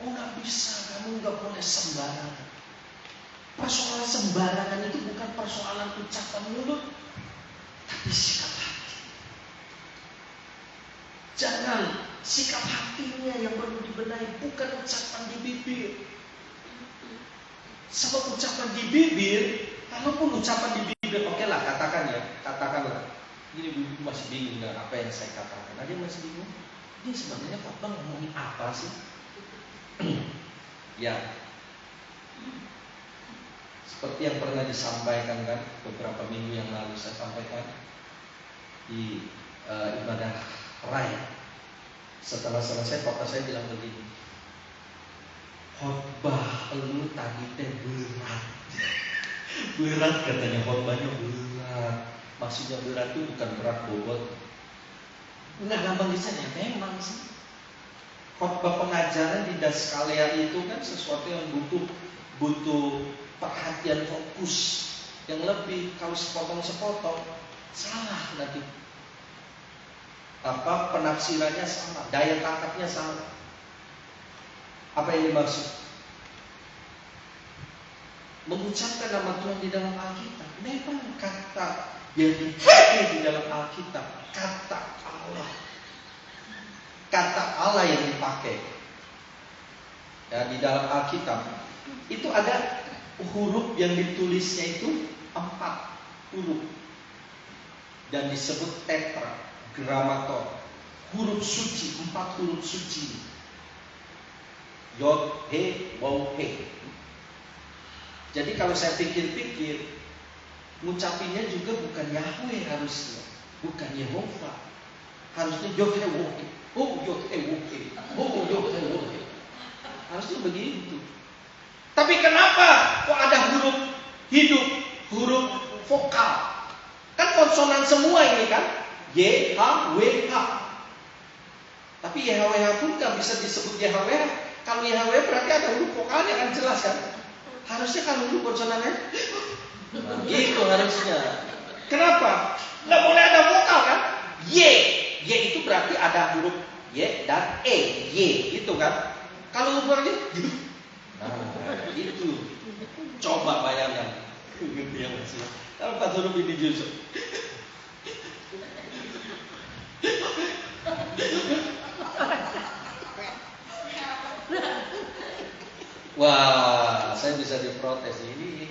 Oh nggak bisa, kamu nggak boleh sembarangan. Persoalan sembarangan itu bukan persoalan ucapan mulut, tapi sikap hati. Jangan sikap hatinya yang perlu dibenahi, bukan ucapan di bibir. Sebab ucapan di bibir, kalaupun ucapan di bibir, oke lah katakanlah. Ini ibu masih bingung dengan apa yang saya katakan. Ada yang masih bingung? Ini sebenarnya khotbah ngomongin apa sih? Ya, seperti yang pernah disampaikan kan beberapa minggu yang lalu saya sampaikan di ibadah raya. Setelah selesai khotbah saya bilang begini, khotbah lu tadi teh berat. Berat katanya, khotbahnya berat. Maksudnya berat itu bukan berat bobot. Enggak gampang disana, memang sih. Khotbah pengajaran di Daskalea itu kan sesuatu yang butuh perhatian fokus yang lebih. Kalau sepotong-sepotong salah nanti. Penafsirannya sama, daya tangkapnya sama. Apa yang dimaksud? Mengucapkan nama Tuhan di dalam Alkitab, memang kata yang dipakai di dalam Alkitab, kata Allah. Kata Allah yang dipakai ya, di dalam Alkitab itu ada huruf yang ditulisnya itu 4 huruf dan disebut tetra gramaton, huruf suci, 4 huruf suci, Yod, He, Waw, He. Jadi kalau saya pikir-pikir, ngucapinnya juga bukan Yahweh harusnya, bukan Yehova, harusnya Yod, He, Waw, He. Oh Yod, He, Waw, He. Oh Yod, He, Waw, He. Harusnya begitu. Tapi kenapa kok ada huruf hidup, huruf vokal? Kan konsonan semua ini kan, Y, H, W, H. Tapi YHWH pun gak bisa disebut YHWH. Kalau YHWH berarti ada huruf vokalnya kan, jelas kan? Harusnya kalau huruf konsonannya gitu harusnya. Kenapa? Gak boleh ada vokal kan? Y itu berarti ada huruf Y dan E, Y gitu kan? Kalau huruf vokalnya itu. Coba bayangkan. Kalau 4 huruf ini justru wah, saya bisa diprotes. Ini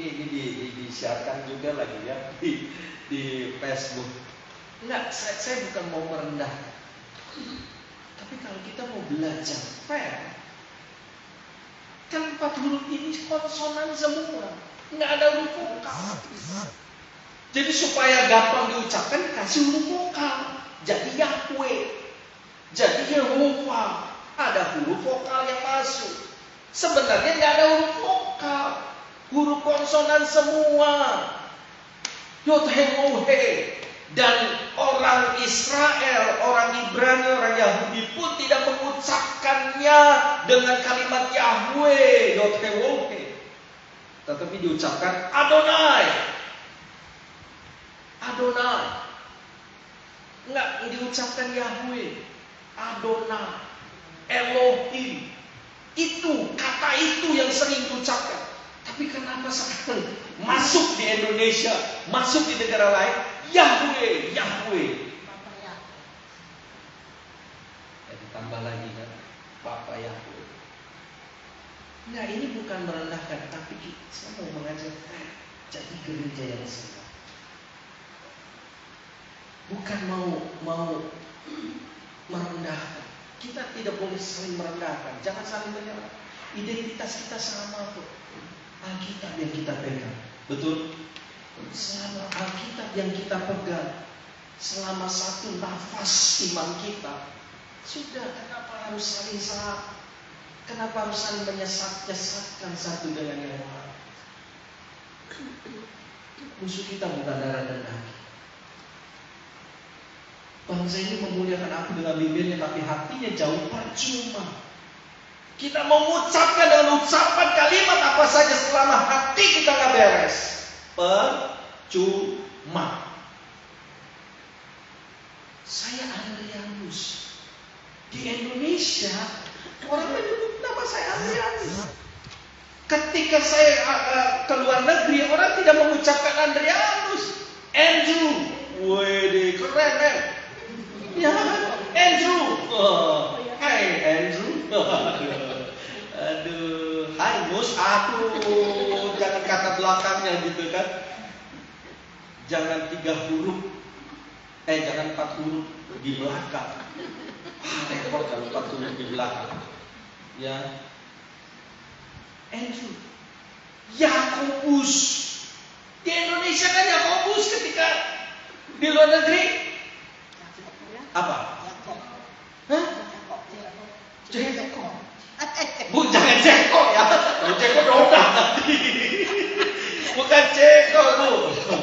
disiarkan juga lagi ya di Facebook. Enggak, saya bukan mau merendahkan. Tapi kalau kita mau belajar fair, kan 4 huruf ini konsonan semua, nggak ada huruf vokal. Jadi supaya gampang diucapkan, kasih huruf vokal. Jadi Yahweh, jadi Yehova, ada huruf vokal yang masuk. Sebenarnya nggak ada huruf vokal, huruf konsonan semua. Yod, He, Waw, He. Dan orang Israel, orang Ibrani, orang Yahudi pun tidak mengucapkannya dengan kalimat Yahweh, Yod, He, Waw, He. Tetapi diucapkan Adonai. Adonai. Enggak diucapkan Yahweh, Adonai, Elohim. Itu, kata itu yang sering diucapkan. Tapi kenapa sekarang masuk di Indonesia, masuk di negara lain, Yahweh, Yahweh. Ya, ditambah lagi kan, Bapak Yahweh. Nah, ini bukan merendahkan, tapi saya mau mengajak jadi gereja yang sehat. Bukan mau merendahkan. Kita tidak boleh saling merendahkan. Jangan saling menyerang. Identitas kita sama kok. Alkitab yang kita pegang. Betul? Selama Alkitab yang kita pegang, selama satu nafas iman kita, sudah, kenapa harus saling salah? Kenapa harus saling menyesatkan satu dengan yang lain? Musuh kita bukan darah dan daging. Bangsa ini memuliakan aku dengan bibirnya, tapi hatinya jauh, percuma. Kita mengucapkan dengan ucapan kalimat apa saja selama hati kita nggak beres, percuma. Saya Andrianus di Indonesia, orang menyebut nama nama saya Andrianus. Ketika saya ke luar negeri, orang tidak mengucapkan Andrianus, Andrew. Wede, keren kan? Ya, Andrew. Hai Andrew. Aduh, hai Mus. Aduh, jangan kata belakangnya gitu kan. Jangan 3 huruf. Jangan 4 huruf di belakang. Repot kalau 4 huruf di belakang. Ya. Andrew. Yakobus. Di Indonesia kan Yakobus ketika di luar negeri. Apa? Hah? Jeko. Bu, jangan Jeko ya. Kalau Jeko donat nanti. Bukan Jeko bu.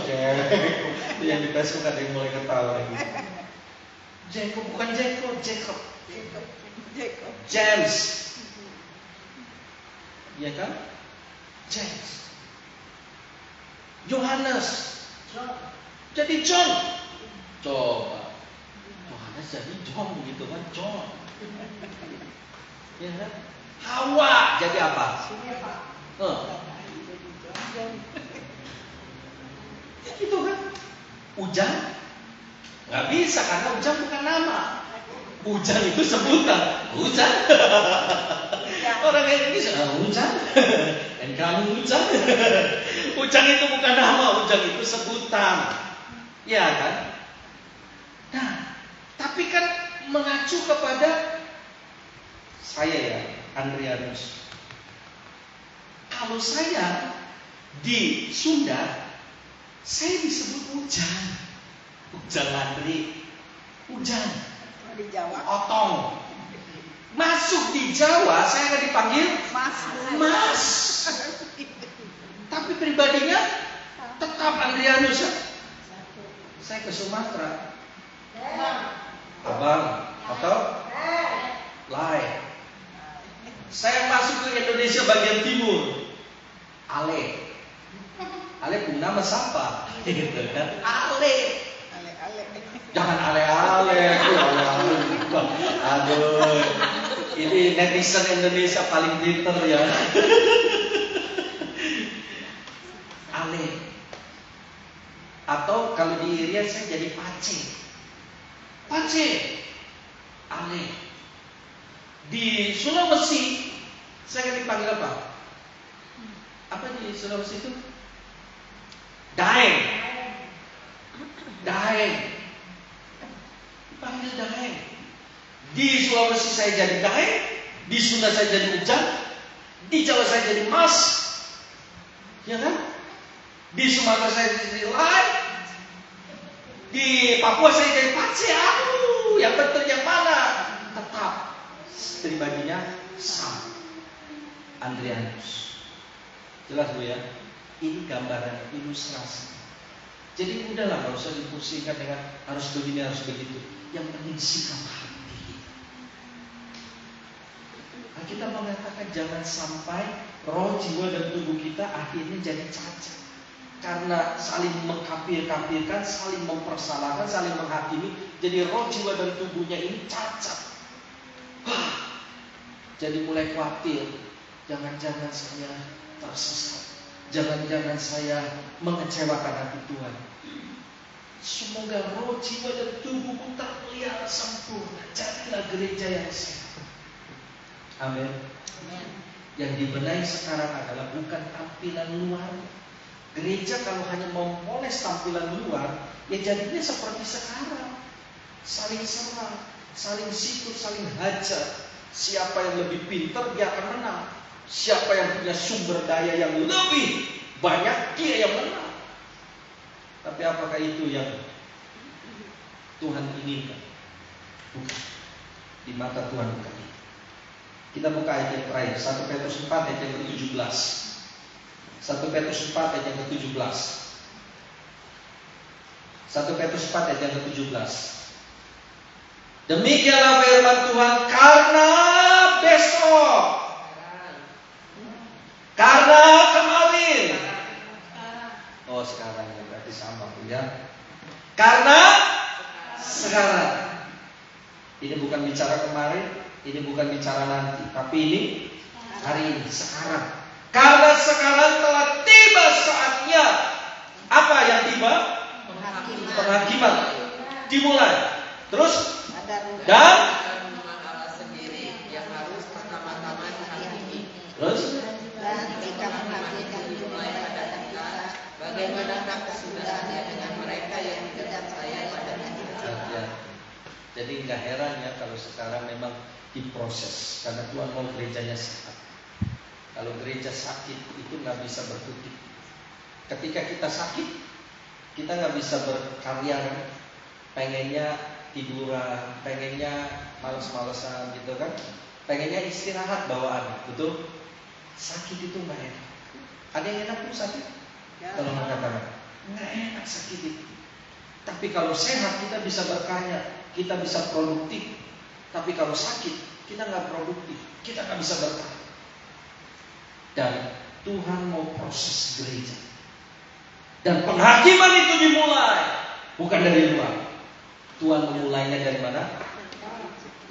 Jeko. Yang di Facebook ada yang mulai ketawa lagi. Jeko bukan Jeko, Jacob. James. Iya kan? James. Yohanes. Jadi John. Coba. Yohanes jadi John begitu kan? John. Ya kan? Hawa jadi apa? Gitu kan? Ujang? Gak bisa karena Ujang bukan nama. Ujang itu sebutan. Ujang. Orang Indonesia, Ujang. Dan kamu Ujang. Ujang itu bukan nama, Ujang itu sebutan. Ya kan? Nah, tapi kan mengacu kepada saya ya, Andrianus. Kalau saya di Sunda, saya disebut Ujang. Ujang Andri. Ujang. Di Jawa. Otong. Masuk di Jawa, saya akan dipanggil Mas. Tapi pribadinya tetap Andrianus ya. Saya ke Sumatera. Abang atau Lai. Saya masuk ke Indonesia bagian timur. Ale. Ale punya nama siapa? Gitu kan? Ale. Jangan ale-ale. Aduh. Ini netizen Indonesia paling pinter ya. Ale. Atau kalau di Irian saya jadi Pace. Pace. Ale. Di Sulawesi saya akan dipanggil apa? Apa di Sulawesi itu? Daeng. Daeng. Dipanggil Daeng. Di Sulawesi saya jadi Daeng, di Sunda saya jadi Ujang, di Jawa saya jadi Mas. Ya kan? Di Sumatera saya jadi Lai. Di Papua saya jadi Pace. Aduh, yang betul yang mana? Tetap pribadinya sama. Andrianus. Jelas Bu ya? Ini gambaran ilustrasi. Jadi udahlah, gak usah dipusingkan dengan harus begini, harus begitu. Yang penting sikap hati. Nah, kita mengatakan jangan sampai roh, jiwa, dan tubuh kita akhirnya jadi cacat. Karena saling mengkapir-kapirkan, saling mempersalahkan, saling menghakimi. Jadi roh, jiwa, dan tubuhnya ini cacat. Jadi mulai khawatir. Jangan-jangan saya tersesat. Jangan-jangan saya mengecewakan hati Tuhan. Semoga roh, jiwa, dan tubuhku terpelihara sempurna. Jadilah gereja yang sehat. Amin. Yang dibenahi sekarang adalah bukan tampilan luar. Gereja kalau hanya memoles tampilan luar, ya jadinya seperti sekarang. Saling serang, saling sikut, saling hajar. Siapa yang lebih pintar dia akan menang. Siapa yang punya sumber daya yang lebih banyak, dia yang menang. Tapi apakah itu yang Tuhan inginkan? Bukan. Di mata Tuhan bukan itu. Kita buka ayat yang terakhir, 1 Petrus 4 ayat yang ke-17. 1 Petrus 4 ayat yang ke-17. 1 Petrus 4 ayat yang ke-17. Demikianlah firman Tuhan, karena besok, karena kemarin. Oh sekarang ya, berarti sama ya. Karena sekarang. Ini bukan bicara kemarin, ini bukan bicara nanti, tapi ini Hari ini, sekarang. Karena sekarang telah tiba saatnya. Apa yang tiba? Penghakiman. Dimulai. Terus dan Allah sendiri yang harus pertama-tama dihakimi. terus Jika penghakiman dimulai pada kita, bagaimanakah kesudahannya dengan mereka yang tidak percaya pada kita? ya. Jadi nggak heran ya kalau sekarang memang diproses karena Tuhan mau gerejanya sehat. Kalau gereja sakit itu nggak bisa berkutik. Ketika kita sakit, kita nggak bisa berkarya kan? Pengennya tiduran, pengennya males-malesan gitu kan? Pengennya istirahat bawaan, betul? Sakit itu nggak enak. Ada yang enak tuh sakit? Kalau mengatakan nggak enak sakit itu. Tapi kalau sehat kita bisa berkarya, kita bisa produktif. Tapi kalau sakit kita nggak produktif, kita nggak bisa berkarya. Dan Tuhan mau proses gereja. Dan penghakiman itu dimulai bukan dari luar. Tuhan memulainya dari mana?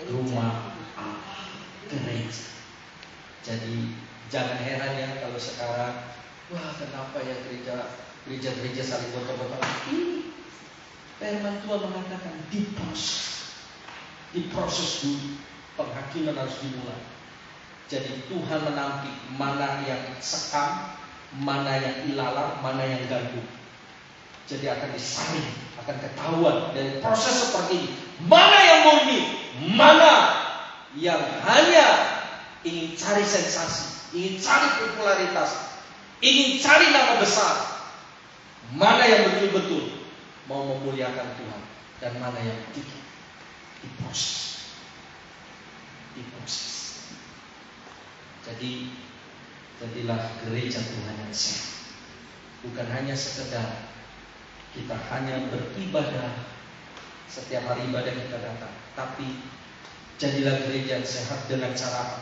Rumah Allah, gereja. Jadi jangan heran ya kalau sekarang, wah kenapa ya gereja saling botol-botolan. Ini firman Tuhan mengatakan diproses dulu. Penghakiman harus dimulai. Jadi Tuhan menampik mana yang sekam, mana yang ilalang, mana yang ganggu. Jadi akan disaring, akan ketahuan dari proses seperti ini. Mana yang murni, mana yang hanya ingin cari sensasi, ingin cari popularitas, ingin cari nama besar. Mana yang betul-betul mau memuliakan Tuhan dan mana yang tidak. Diproses. Jadi jadilah gereja Tuhan yang sehat. Bukan hanya sekedar kita hanya beribadah setiap hari ibadah kita datang, tapi jadilah gereja yang sehat dengan cara apa?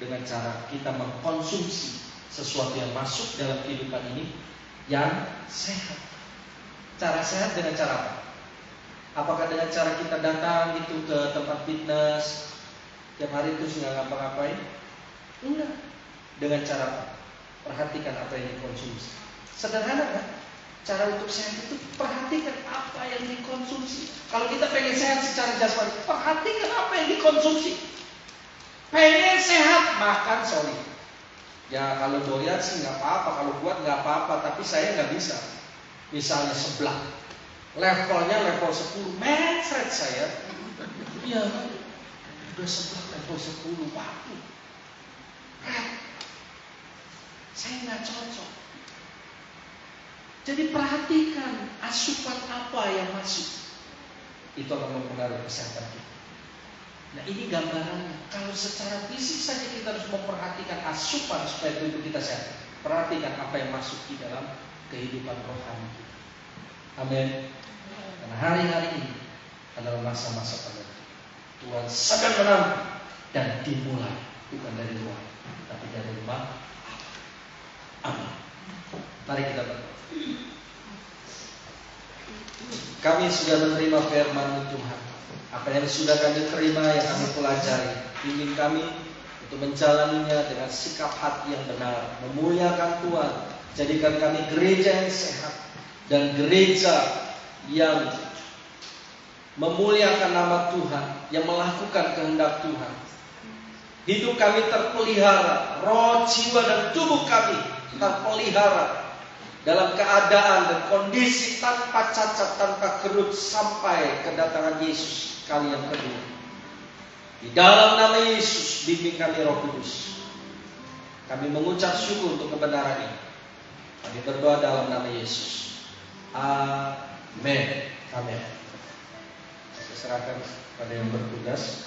Dengan cara kita mengkonsumsi sesuatu yang masuk dalam kehidupan ini yang sehat. Cara sehat dengan cara apa? Apakah dengan cara kita datang gitu ke tempat fitness tiap hari terus nggak ngapa-ngapain? Enggak. Dengan cara apa? Perhatikan apa yang dikonsumsi. Sederhana kan? Cara untuk sehat itu perhatikan apa yang dikonsumsi. Kalau kita pengen sehat secara jasmani, perhatikan apa yang dikonsumsi. Pengen sehat, makan solid. Ya kalau doyan sih nggak apa-apa, kalau buat nggak apa-apa, tapi saya nggak bisa. Misalnya sebelah, levelnya level 10, mencret saya. Iya, udah sebelah level 10, waktu. Saya nggak cocok. Jadi perhatikan asupan apa yang masuk. Itu akan mempengaruhi kesehatan kita. Nah ini gambarannya. Kalau secara fisik saja kita harus memperhatikan asupan supaya tubuh kita sehat. Perhatikan apa yang masuk di dalam kehidupan rohani kita. Amin. Karena hari-hari ini adalah masa-masa penting. Tuhan sedang menanti dan dimulai bukan dari luar, tapi dari rumah. Amin. Mari kita berdoa. Kami sudah menerima firman Tuhan. Apa yang sudah kami terima, yang kami pelajari, bimbing kami untuk menjalaninya dengan sikap hati yang benar, memuliakan Tuhan. Jadikan kami gereja yang sehat dan gereja yang memuliakan nama Tuhan, yang melakukan kehendak Tuhan. Hidup kami terpelihara, roh, jiwa, dan tubuh kami terpelihara dalam keadaan dan kondisi tanpa cacat, tanpa kerut sampai kedatangan Yesus kali yang kedua. Di dalam nama Yesus, bimbing kami Roh Kudus. Kami mengucap syukur untuk kebenaran ini. Kami berdoa dalam nama Yesus. Amin. Amin. Saya serahkan pada yang bertugas.